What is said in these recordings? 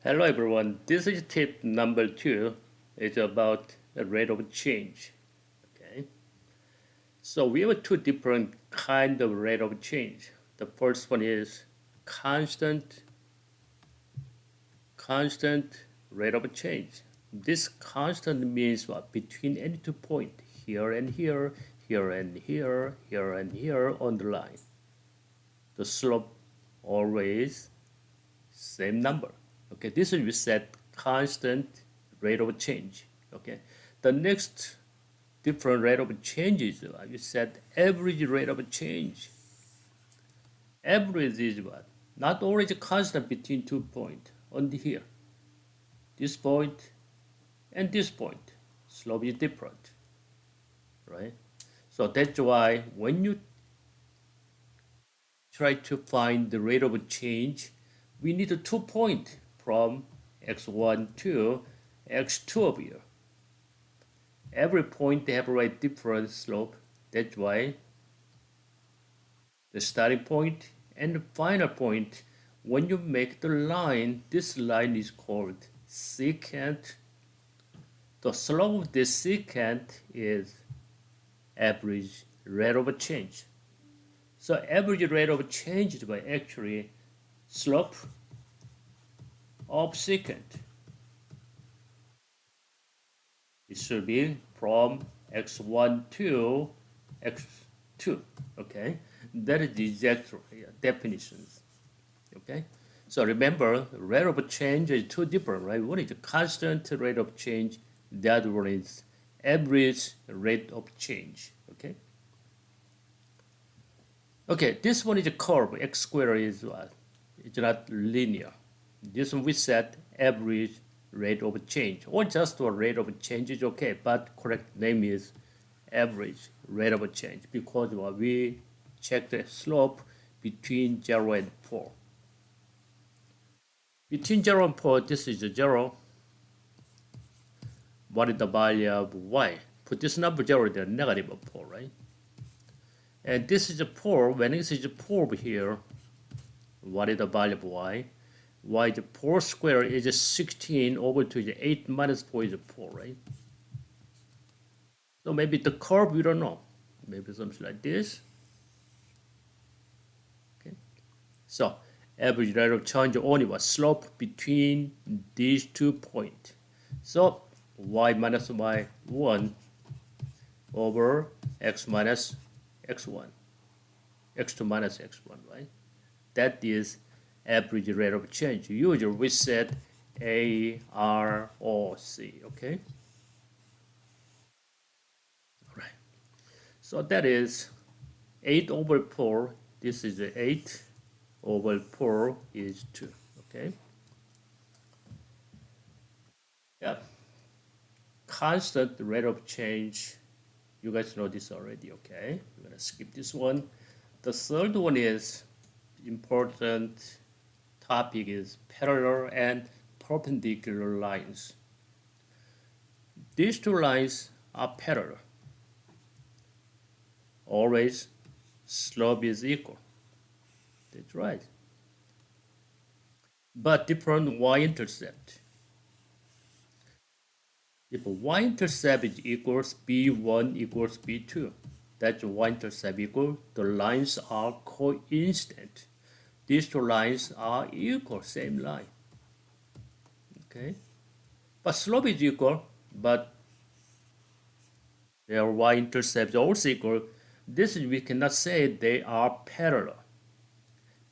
Hello everyone, this is tip number 2. It's about the rate of change. Okay, so we have two different kind of rate of change. The first one is constant rate of change. This constant means what? Between any 2 points, here and here, here and here, here and here on the line. The slope always same number. Okay, this is we set constant rate of change. Okay, the next different rate of change is you set average rate of change. Average is what? Not always constant between 2 points. Only here, this point and this point, slope is different, right? So that's why when you try to find the rate of change, we need a 2 point from x1 to x2 of here. Every point they have a right different slope. That's why the starting point and the final point, when you make the line, this line is called secant. The slope of this secant is average rate of change. So average rate of change is by actually slope of secant. It should be from x1 to x2. Okay, that is the exact definitions. Okay, so remember, rate of change is two different, right? One is the constant rate of change. The other one is average rate of change. Okay. Okay, this one is a curve. X squared is what? It's not linear. This one we set average rate of change, or just a rate of change is okay, but correct name is average rate of change because we check the slope between 0 and 4. Between 0 and 4, this is a 0. What is the value of y? Put this number 0 there, negative of 4, right? And this is a 4. When this is a 4 over here, what is the value of y? Y, the 4 squared is 16 over to the 8 minus 4 is 4, right? So maybe the curve, we don't know. Maybe something like this. Okay. So average rate of change only was slope between these 2 points. So y minus y1 over x minus x1, x2 minus x1, right? That is average rate of change. Usually we set A, R, or C, okay? All right. So that is 8 over 4. This is 8 over 4 is 2, okay? Yeah. Constant rate of change. You guys know this already, okay? I'm gonna skip this one. The third one is important topic is parallel and perpendicular lines. These two lines are parallel. Always slope is equal. That's right. But different y-intercept. If y-intercept is equals b1 equals b2, that's y-intercept equal, the lines are coincident. These two lines are equal, same line. Okay, but slope is equal, but their y-intercept is also equal. This is, we cannot say they are parallel.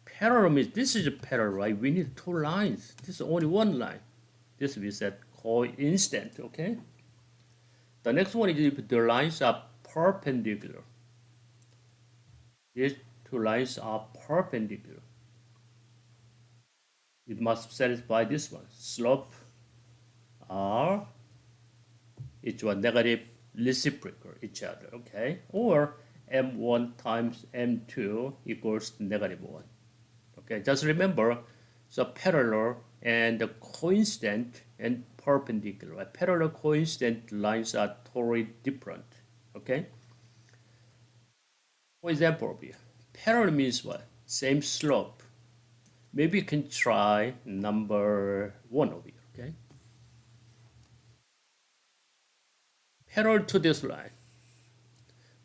Parallel means this is a parallel, right? We need two lines. This is only one line. This we said coincident. Okay. The next one is if the lines are perpendicular. These two lines are perpendicular. It must satisfy this one. Slope are each one negative reciprocal each other, okay? Or m1 times m2 equals negative 1. Okay, just remember, so parallel and coincident and perpendicular. Right? Parallel coincident lines are totally different, okay? For example, parallel means what? Same slope. Maybe you can try number 1 over here, okay? Parallel to this line.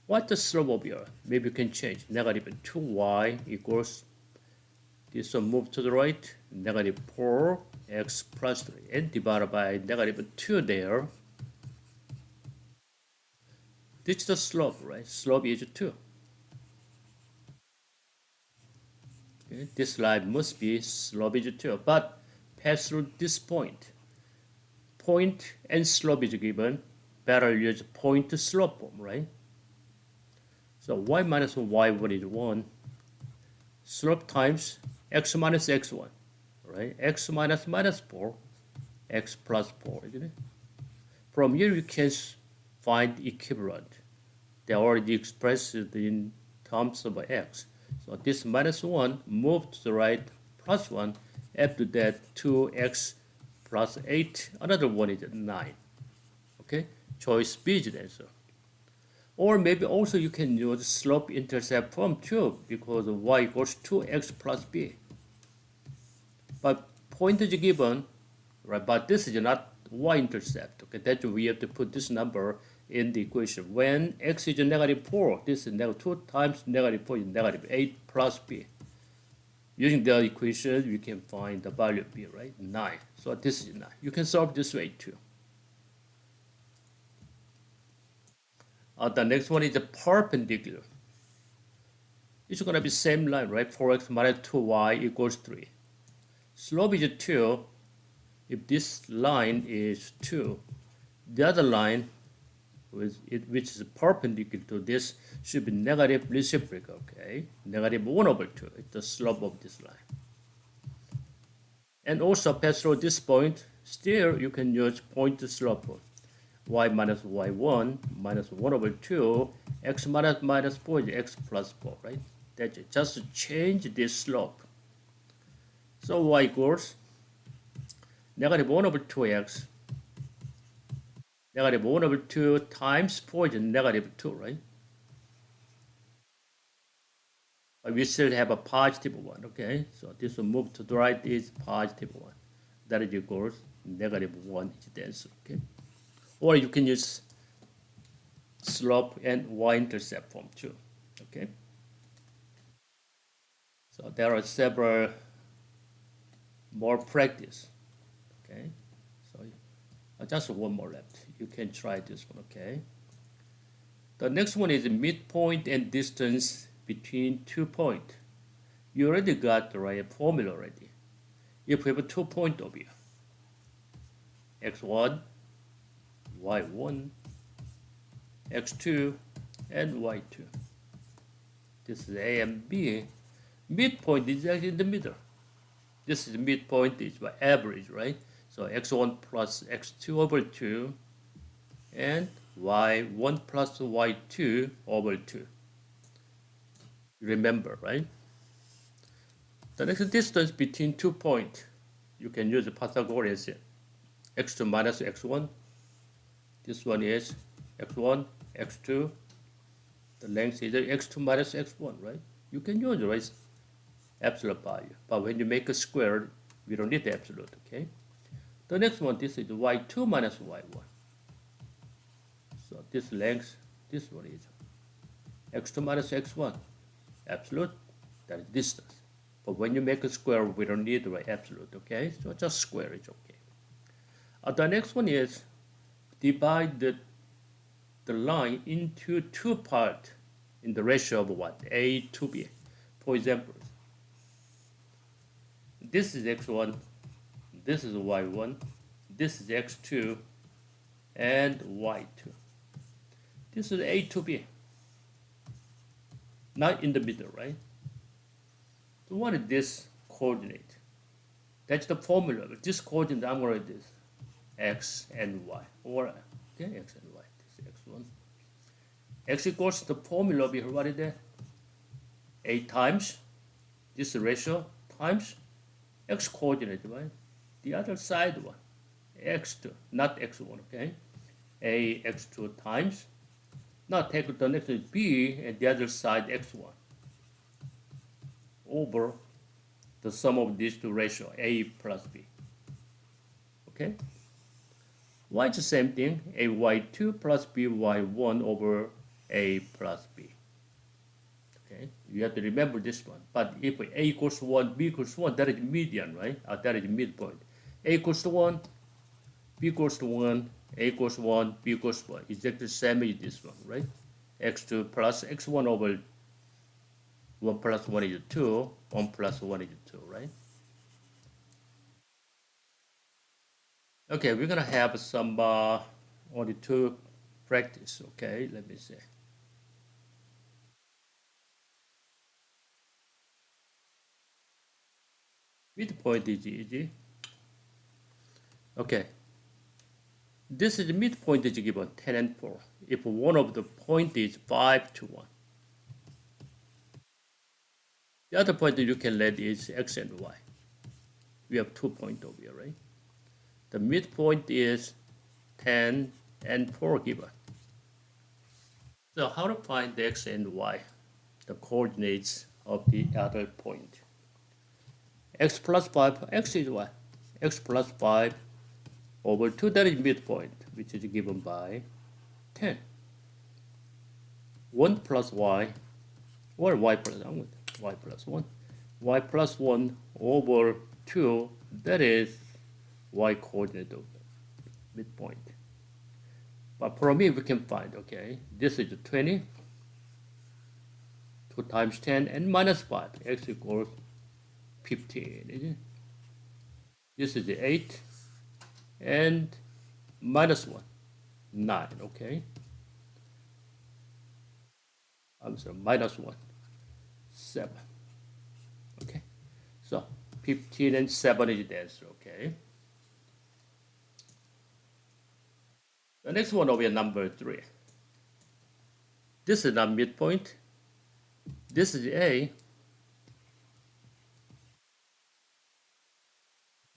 What's the slope over here? Maybe you can change. Negative 2y equals, this one move to the right, negative 4x plus 3, and divided by negative 2 there. This is the slope, right? Slope is 2. Okay? This line must be slope is 2, but pass through this point. Point and slope is given. Better use point to slope form, right? So y minus y1 is 1. Slope times x minus x1, right? X minus minus 4, x plus 4, isn't it? From here you can find equivalent. They are already expressed in terms of x. So this minus 1 moved to the right, plus 1. After that, 2x plus 8. Another one is 9. Okay? Choice B is the answer. Or maybe also you can use slope intercept form too, because y equals 2x plus b. But point is given, right? But this is not y-intercept. Okay, that's why we have to put this number in the equation. When x is negative 4, this is negative 2 times negative 4 is negative 8 plus b. Using the equation, we can find the value of b, right? 9. So this is 9. You can solve this way too. The next one is the perpendicular. It's going to be same line, right? 4x minus 2y equals 3. Slope is 2. If this line is 2, the other line, which is perpendicular to this, should be negative reciprocal, okay? Negative 1 over 2 is the slope of this line. And also pass through this point. Still, you can use point to slope form. Y minus y1 minus 1 over 2, x minus minus 4 is x plus 4, right? That's it. Just change this slope. So y equals negative 1 over 2x, negative 1 over 2 times 4 is negative 2, right? But we still have a positive 1, okay? So this will move to the right is positive 1. That is equals negative 1 is the answer, okay? Or you can use slope and y-intercept form too, okay? So there are several more practice, okay? So just one more left. You can try this one, okay? The next one is midpoint and distance between 2 points. You already got the right formula already. If we have a 2 point over here, x1, y1, x2, and y2. This is A and B. Midpoint is actually in the middle. This is the midpoint is by average, right? So x1 plus x2 over 2 and y1 plus y2 over 2. Remember, right? The next distance between 2 points, you can use the Pythagorean theorem. x2 minus x1. This one is x1, x2. The length is x2 minus x1, right? You can use the right absolute value. But when you make a square, we don't need the absolute, okay? The next one, this is y2 minus y1. So this length, this one is x2 minus x1. Absolute, that is distance. But when you make a square, we don't need the right absolute, okay? So just square is okay. The next one is divide the line into 2 parts in the ratio of what? A to B. For example, this is x1, this is y1, this is x2, and y2. This is A to B. Not in the middle, right? So what is this coordinate? That's the formula. But this coordinate, I'm going to write this. X and Y. Or, okay, X and Y. This is X1. X equals the formula of here. What is that? A times this ratio times X coordinate, right? The other side one. X2, not X1, okay? A X2 times. Now take the next B and the other side X1 over the sum of these two ratios, A plus B. Okay? Y is the same thing, AY2 plus BY1 over A plus B. Okay, you have to remember this one. But if A equals 1, B equals 1, that is median, right? That is midpoint. A equals to 1, B equals to 1, A equals 1, B equals 1. Exactly the same as this one, right? X2 plus X1 over 1 plus 1 is 2, 1 plus 1 is 2, right? Okay, we're gonna have some only two practice, okay? Let me see. Midpoint is easy. Okay, this is the midpoint is given 10 and 4. If one of the point is 5 to 1. The other point that you can let is x and y. We have 2 points over here, right? The midpoint is 10 and 4 given. So how to find the x and y, the coordinates of the other point? X plus 5, x is what? X plus 5 over 2, that is midpoint, which is given by 10. 1 plus y, or y plus 1, y plus 1 over 2, that is y coordinate of midpoint. But for me, we can find, okay, this is 20, 2 times 10, and minus 5, x equals 15, isn't it? This is 8, and minus 1, 9, okay? I'm sorry, minus 1, 7, okay? So 15 and 7 is the answer, okay? The next one over here, number 3. This is not midpoint. This is A.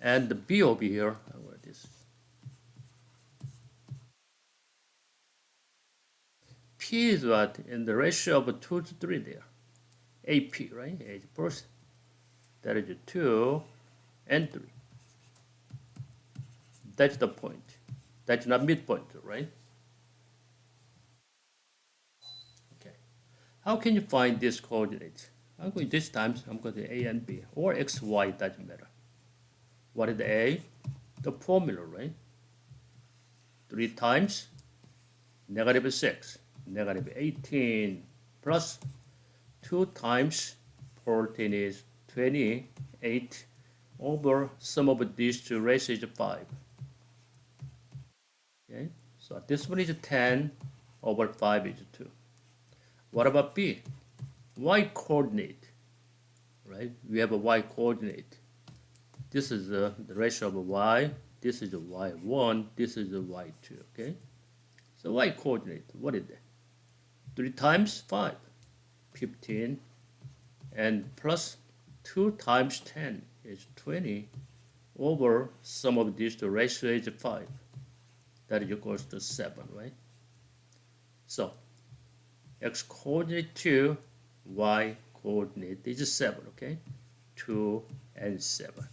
And the B over here, where this? P is what? In the ratio of 2 to 3 there. AP, right? A is first. That is 2 and 3. That's the point. That's not midpoint, right? Okay. How can you find this coordinate? I'm going this time, I'm going to A and B, or X, Y, doesn't matter. What is the A? The formula, right? 3 times negative 6, negative 18, plus 2 times 14 is 28 over sum of these two ratios is 5. Okay, so this one is 10 over 5 is 2. What about B? Y coordinate, right? We have a Y coordinate. This is the ratio of y, this is the y1, this is the y2, okay? So Y coordinate, what is that? 3 times 5, 15, and plus 2 times 10 is 20 over sum of these two ratios is 5. That is equals to 7, right? So x coordinate 2, y coordinate is 7, okay? 2 and 7.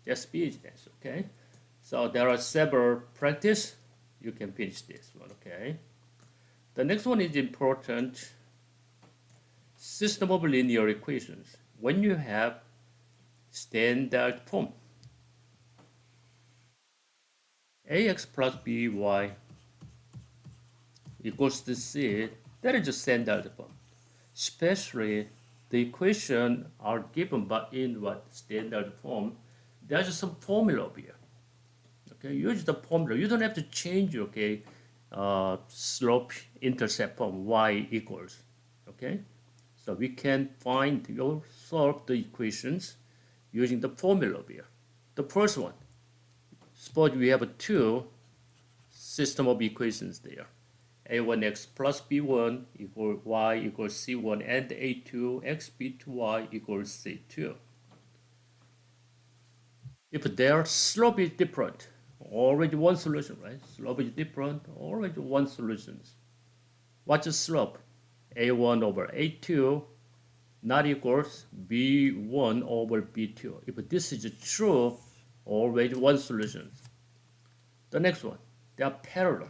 Just be this, okay? So there are several practice. You can finish this one, okay? The next one is important. System of linear equations. When you have standard form, ax plus by equals to c, that is a standard form. Especially the equations are given by in what standard form. There's some formula over here. Okay, use the formula. You don't have to change, okay, slope intercept form y equals. Okay, so we can find or solve the equations using the formula over here. The first one, suppose we have a two system of equations there. a1x plus b1 equals y equals c1 and a2x b2y equals c2. If their slope is different, already one solution, right? Slope is different, already one solution. What's the slope? A1 over A2 not equals B1 over B2. If this is true, always one solution. The next one, they are parallel.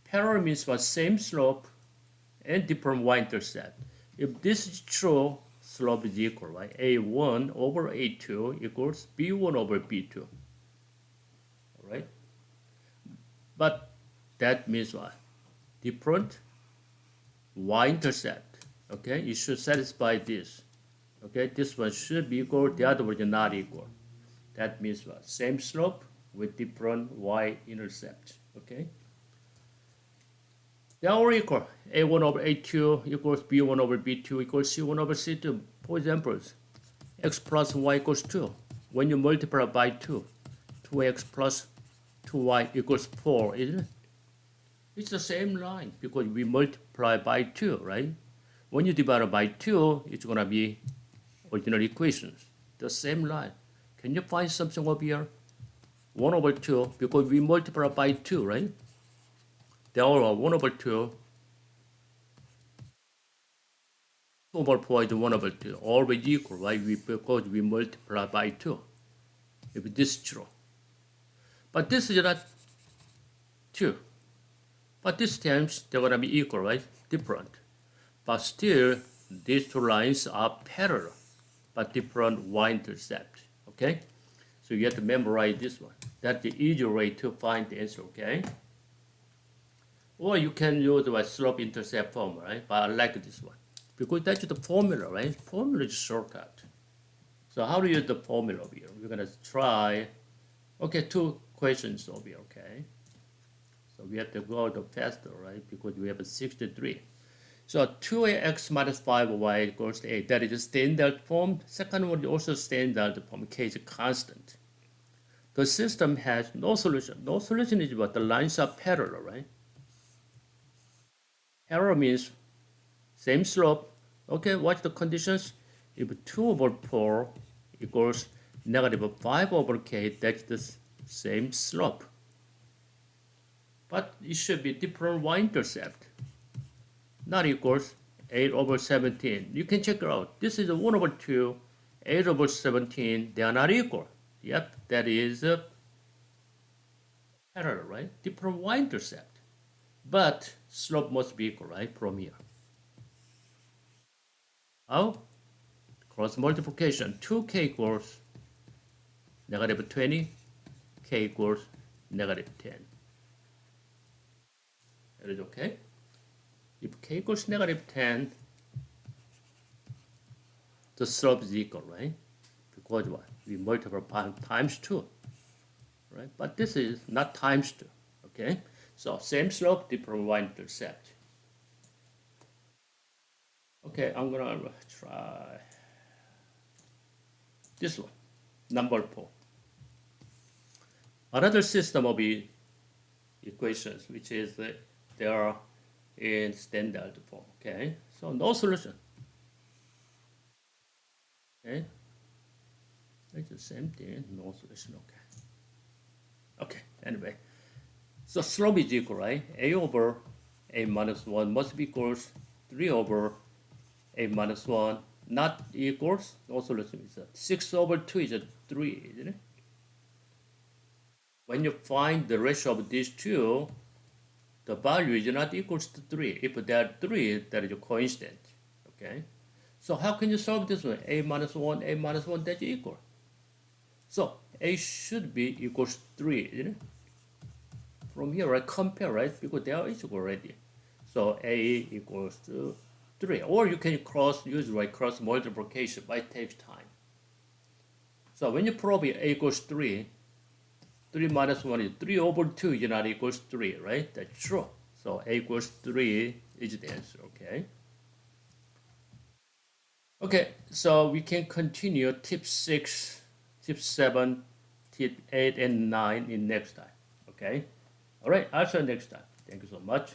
Parallel means what? Same slope and different y-intercept. If this is true, slope is equal, right? A1 over A2 equals B1 over B2. All right? But that means what? Different y-intercept. Okay? You should satisfy this. Okay? This one should be equal, the other one is not equal. That means what? Same slope with different y-intercept. Okay? They are all equal. A1 over A2 equals B1 over B2 equals C1 over C2. For example, x plus y equals 2. When you multiply by 2, 2x plus 2y equals 4, isn't it? It's the same line because we multiply by 2, right? When you divide by 2, it's going to be original equations. The same line. Can you find something over here? 1 over 2 because we multiply by 2, right? They are 1 over 2. 2 over 4 is 1 over 2. Always equal, right? Because we multiply by 2. If this is true. But this is not 2. But these terms, they're going to be equal, right? Different. But still, these two lines are parallel, but different y-intercept, okay? So you have to memorize this one. That's the easier way to find the answer, okay? Or you can use the slope-intercept formula, right? But I like this one. Because that's the formula, right? Formula is a shortcut. So how to use the formula over here? We're going to try, okay, 2 questions over here, okay? So we have to go faster, right? Because we have a 63. So 2ax minus 5y equals to 8. That is a standard form. Second one is also standard form. K is constant. The system has no solution. No solution is what? The lines are parallel, right? Parallel means same slope. Okay, what's the conditions? If 2 over 4 equals negative 5 over k, that's the same slope. But it should be different y-intercept. Not equals 8 over 17. You can check it out. This is 1 over 2, 8 over 17. They are not equal. Yep, that is parallel, right? Different y-intercept. But slope must be equal, right? From here. How? Cross multiplication. 2k equals negative 20. K equals negative 10. That is okay. If k equals negative 10, the slope is equal, right? Because what? We multiply times 2, right? But this is not times 2, okay? So same slope, different y-intercept. Okay, I'm gonna try this one, number 4. Another system of equations, which is they are in standard form, okay? So no solution, okay? It's the same thing, no solution, okay? Okay, anyway. So slope is equal, right? A over a minus 1 must be equals 3 over a minus 1, not equals, no solution is 6 over 2 is 3, isn't it? When you find the ratio of these two, the value is not equals to 3. If they are 3, that is a constant, okay? So how can you solve this one? A minus 1, that's equal. So A should be equals 3, isn't it? From here, I compare, right? Because they are equal already. So A equals to 3. Or you can use cross multiplication, but it takes time. So when you prove A equals 3, 3 minus 1 is 3 over 2 is not equals 3, right? That's true. So A equals 3 is the answer, okay? Okay, so we can continue tip 6, tip 7, tip 8, and 9 in next time, okay? All right, I'll see you next time. Thank you so much.